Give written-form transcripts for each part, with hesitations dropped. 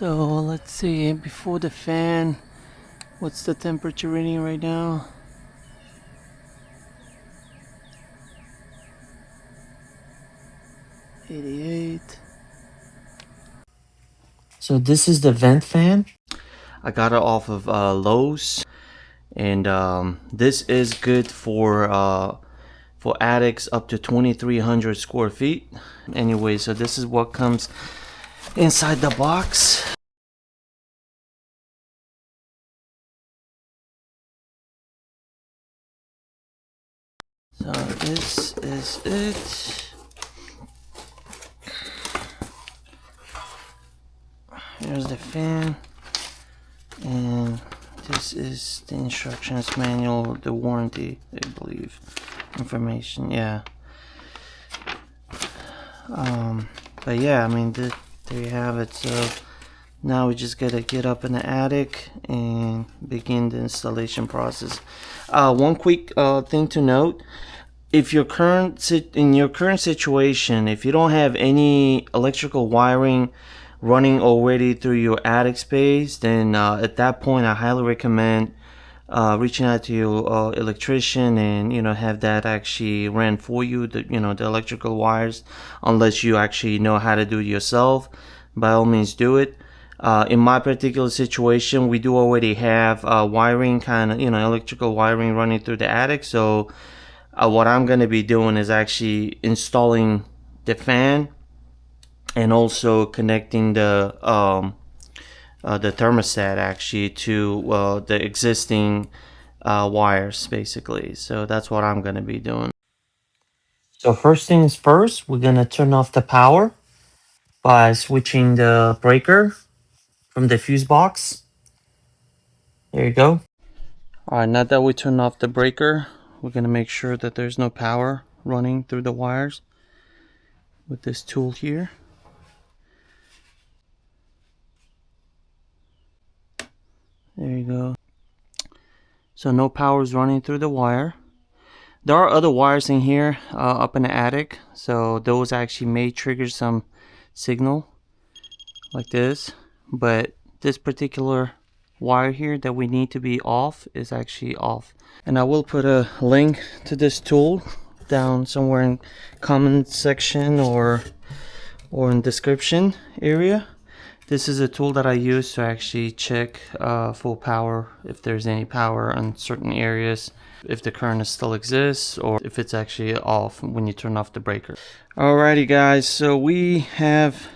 So let's see, before the fan, what's the temperature reading right now? $88. So this is the vent fan. I got it off of Lowe's, and this is good for attics up to 2,300 square feet. Anyway, so this is what comes inside the box. So this is it. Here's the fan, and this is the instructions manual, the warranty, I believe, information. Yeah. But yeah, I mean, there you have it. So now we just gotta get up in the attic and begin the installation process. One quick thing to note: if your in your current situation, if you don't have any electrical wiring running already through your attic space, then at that point I highly recommend reaching out to your electrician and have that actually ran for you, the the electrical wires, unless you actually know how to do it yourself. By all means do it. In my particular situation, we do already have wiring, kind of electrical wiring running through the attic. So what I'm going to be doing is actually installing the fan and also connecting the thermostat actually to the existing wires, basically. So that's what I'm going to be doing. So first things first, we're going to turn off the power by switching the breaker from the fuse box. There you go. All right, now that we turn off the breaker, we're going to make sure that there's no power running through the wires with this tool here. There you go. So no power is running through the wire. There are other wires in here up in the attic, so those actually may trigger some signal like this, but this particular wire here that we need to be off is actually off. And I will put a link to this tool down somewhere in comment section or in description area. This is a tool that I use to actually check full power, if there's any power on certain areas, if the current still exists, or if it's actually off when you turn off the breaker. Alrighty guys, so we have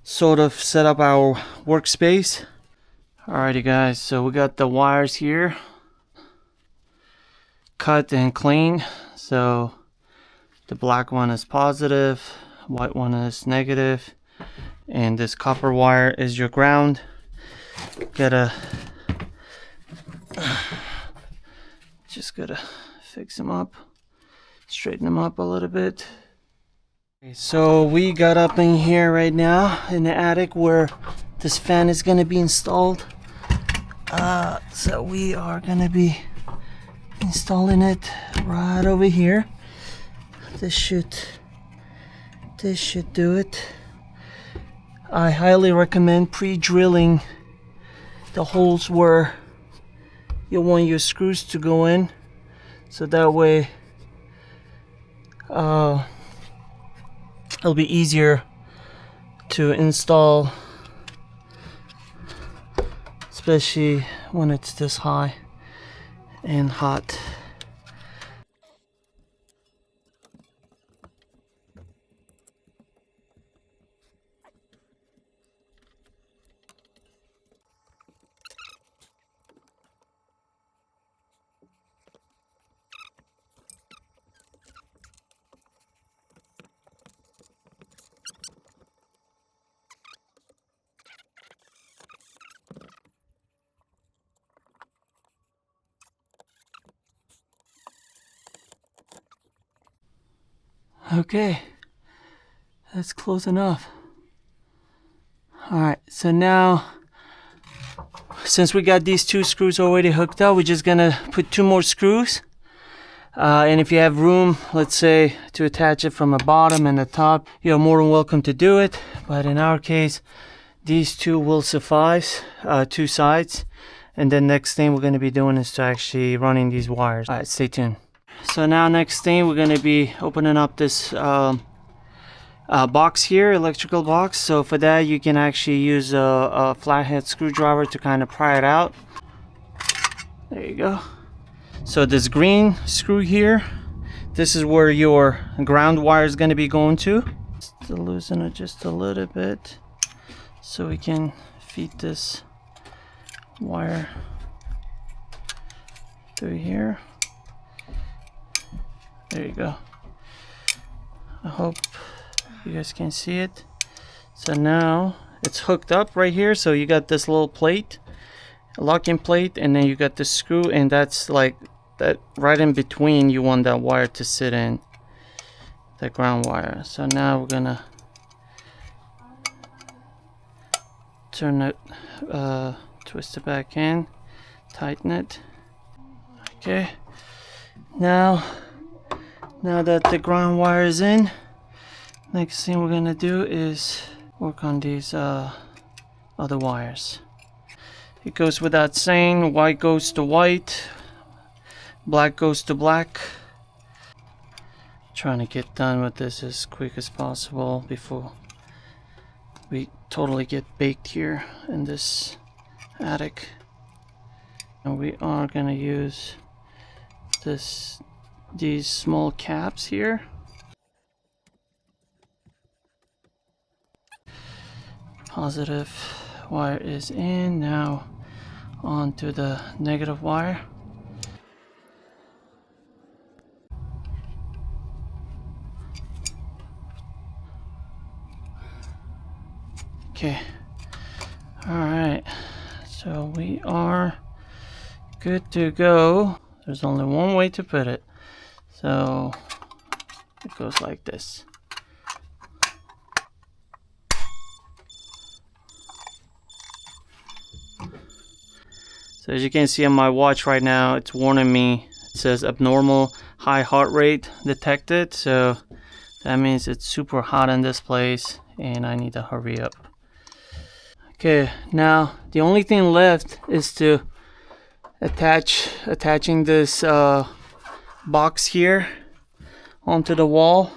sort of set up our workspace. Alrighty guys, so we got the wires here cut and clean. So the black one is positive, white one is negative, and this copper wire is your ground. Just gotta fix them up, straighten them up a little bit. Okay, so we got up in here right now in the attic where this fan is gonna be installed. So we are gonna be installing it right over here. This should do it. I highly recommend pre-drilling the holes where you want your screws to go in, so that way it'll be easier to install, especially when it's this high and hot. Okay, that's close enough. Alright, so now, since we got these two screws already hooked up, we're just gonna put two more screws. And if you have room, let's say, to attach it from the bottom and the top, you're more than welcome to do it. But in our case, these two will suffice, two sides. And then next thing we're going to be doing is to actually running these wires. All right, stay tuned. So now next thing we're going to be opening up this box here, electrical box. So for that you can actually use a flathead screwdriver to kind of pry it out. There you go. So this green screw here, this is where your ground wire is going to be going to. Just to loosen it just a little bit so we can feed this wire through here. There you go. I hope you guys can see it. So now it's hooked up right here. So you got this little plate, a locking plate, and then you got the screw, and that's like that right in between. You want that wire to sit in, the ground wire. So now we're gonna turn it, twist it back in, tighten it. Okay, now that the ground wire is in, next thing we're gonna do is work on these other wires. It goes without saying, white goes to white, black goes to black. Trying to get done with this as quick as possible before we totally get baked here in this attic. And we are gonna use these small caps here. Positive wire is in. Now onto the negative wire. Okay, all right, so we are good to go. There's only one way to put it, so it goes like this. So as you can see on my watch right now, it's warning me. It says abnormal high heart rate detected, so that means it's super hot in this place and I need to hurry up. Okay, now the only thing left is to attaching this box here onto the wall.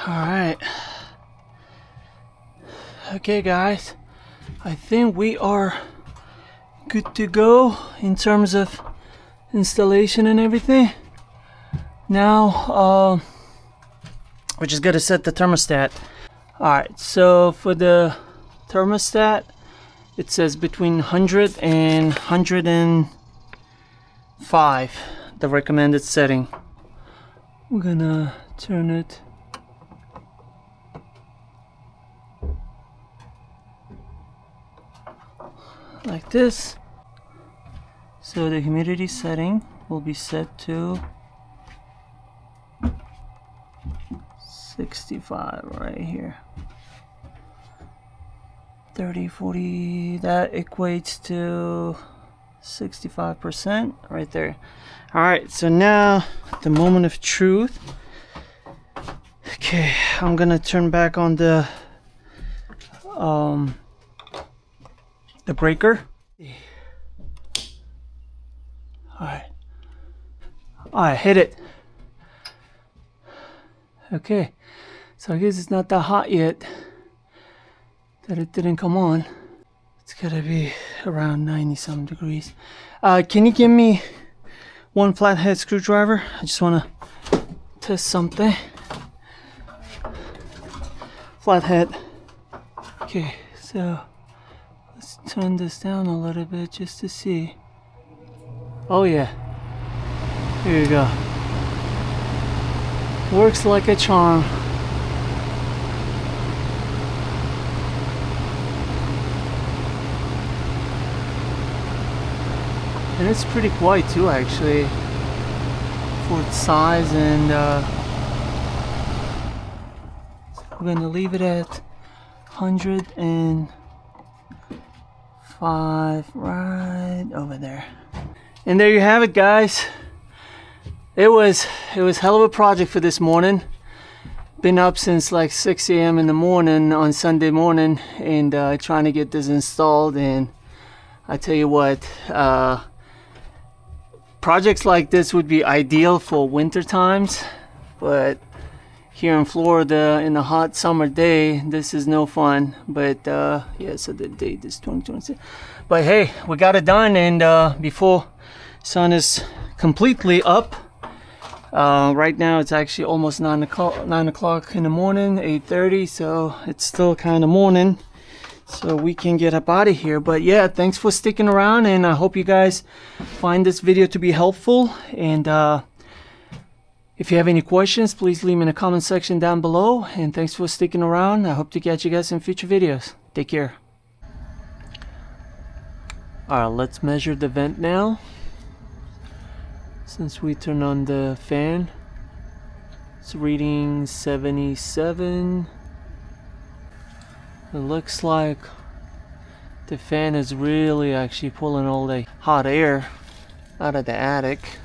All right. Okay, guys, I think we are good to go in terms of installation and everything. Now we're just gonna set the thermostat. Alright, so for the thermostat, it says between 100 and 105, the recommended setting. We're gonna turn it like this. So the humidity setting will be set to 65 right here. 30, 40, that equates to 65% right there. All right, so now the moment of truth. Okay, I'm gonna turn back on the breaker. Alright, hit it. Okay, so I guess it's not that hot yet that it didn't come on. It's gotta be around 90 some degrees. Can you give me one flathead screwdriver? I just wanna test something. Flathead. Okay, so let's turn this down a little bit just to see. Oh yeah, here you go. Works like a charm. And it's pretty quiet too, actually, for its size. And we're gonna leave it at 105 right over there. And there you have it, guys. It was hell of a project for this morning. Been up since like 6 a.m. in the morning on Sunday morning, and trying to get this installed. And I tell you what, projects like this would be ideal for winter times, but here in Florida in a hot summer day, this is no fun. But yeah, so the date is 2026. But hey, we got it done, and before sun is completely up, right now it's actually almost 9 o'clock in the morning, 8:30, so it's still kind of morning, so we can get up out of here. But yeah, thanks for sticking around, and I hope you guys find this video to be helpful. And if you have any questions, please leave them in the comment section down below. And thanks for sticking around. I hope to catch you guys in future videos. Take care. Alright, let's measure the vent now. Since we turn on the fan, it's reading 77. It looks like the fan is really actually pulling all the hot air out of the attic.